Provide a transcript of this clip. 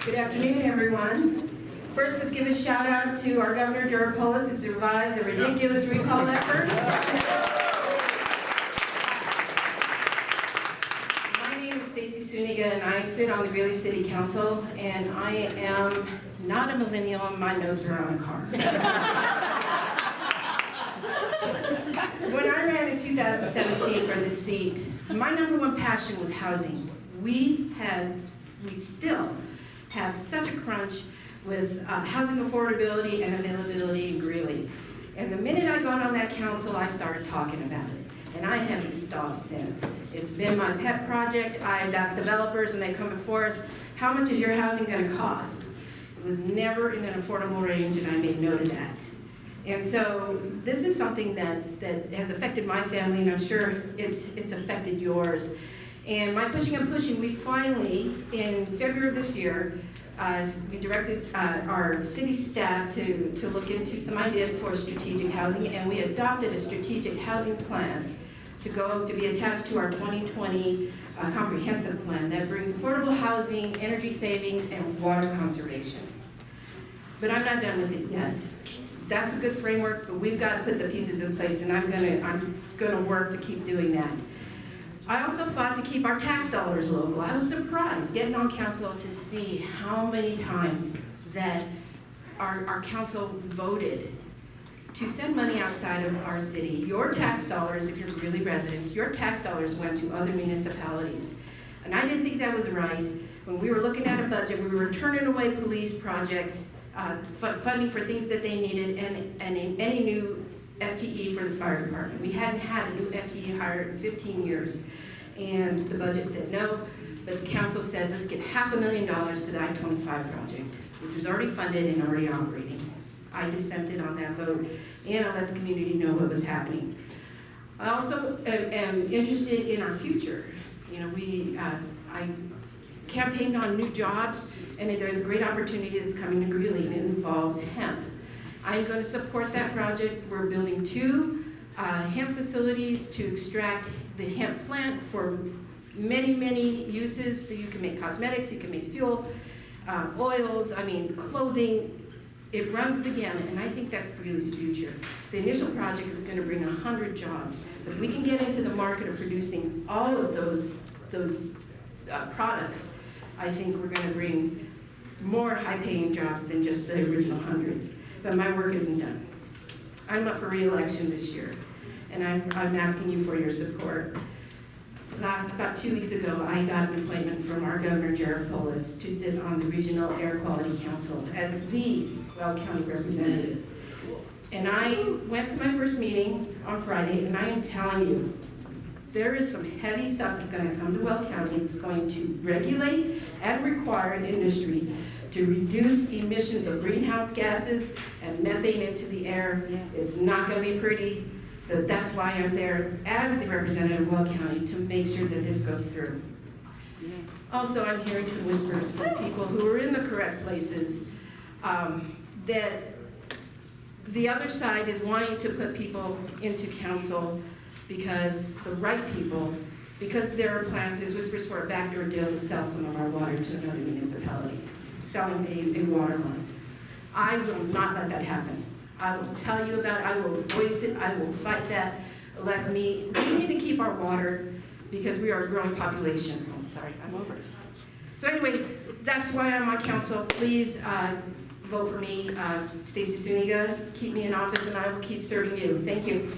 Good afternoon, everyone. First, let's give a shout out to our Governor Durapolis, who survived the ridiculous recall effort. My name is Stacy Suniga, and I sit on the Greeley City Council, and I am not a millennial, and my notes are on a card. When I ran in 2017 for this seat, my number one passion was housing. We still have such a crunch with housing affordability and availability in Greeley. And the minute I got on that council, I started talking about it. And I haven't stopped since. It's been my pet project. I've asked developers when they come before us, how much is your housing going to cost? It was never in an affordable range, and I made note of that. And so this is something that has affected my family, and I'm sure it's affected yours. And by pushing and pushing, we finally, in February of this year, we directed our city staff to look into some ideas for strategic housing, and we adopted a strategic housing plan to be attached to our 2020 comprehensive plan that brings affordable housing, energy savings, and water conservation. But I'm not done with it yet. That's a good framework, but we've got to put the pieces in place, and I'm gonna work to keep doing that. I also fought to keep our tax dollars local. I was surprised getting on council to see how many times that our council voted to send money outside of our city. Your tax dollars, if you're Greeley residents, your tax dollars went to other municipalities. And I didn't think that was right. When we were looking at a budget, we were turning away police projects, funding for things that they needed, and any new FTE for the fire department. We hadn't had a new FTE hired in 15 years, and the budget said no, but the council said, let's give $500,000 to the I-25 project, which was already funded and already operating. I dissented on that vote, and I let the community know what was happening. I also am interested in our future. You know, I campaigned on new jobs, and there's a great opportunity that's coming to Greeley, and it involves hemp. I'm going to support that project. We're building 2 hemp facilities to extract the hemp plant for many, many uses. That you can make cosmetics, you can make fuel, oils, clothing. It runs the gamut, and I think that's Greeley's future. The initial project is going to bring 100 jobs, but if we can get into the market of producing all of those products, I think we're going to bring more high-paying jobs than just the original 100. But my work isn't done. I'm up for re-election this year, and I'm asking you for your support. About 2 weeks ago, I got an appointment from our Governor Durapolis to sit on the Regional Air Quality Council as the Weld County representative. And I went to my first meeting on Friday, and I am telling you, there is some heavy stuff that's going to come to Weld County. It's going to regulate and require an industry to reduce emissions of greenhouse gases and methane into the air. Yes. It's not going to be pretty, but that's why I'm there as the representative of Weld County to make sure that this goes through. Yeah. Also, I'm hearing some whispers from people who are in the correct places that the other side is wanting to put people into council because the right people, because there are plans, there's whispers for a backdoor deal to sell some of our water to another municipality, selling a water line. I will not let that happen. I will tell you about it, I will voice it, I will fight that. We need to keep our water because we are a growing population. Oh, sorry, I'm over. So anyway, that's why I'm on council. Please vote for me, Stacy Suniga. Keep me in office and I will keep serving you. Thank you.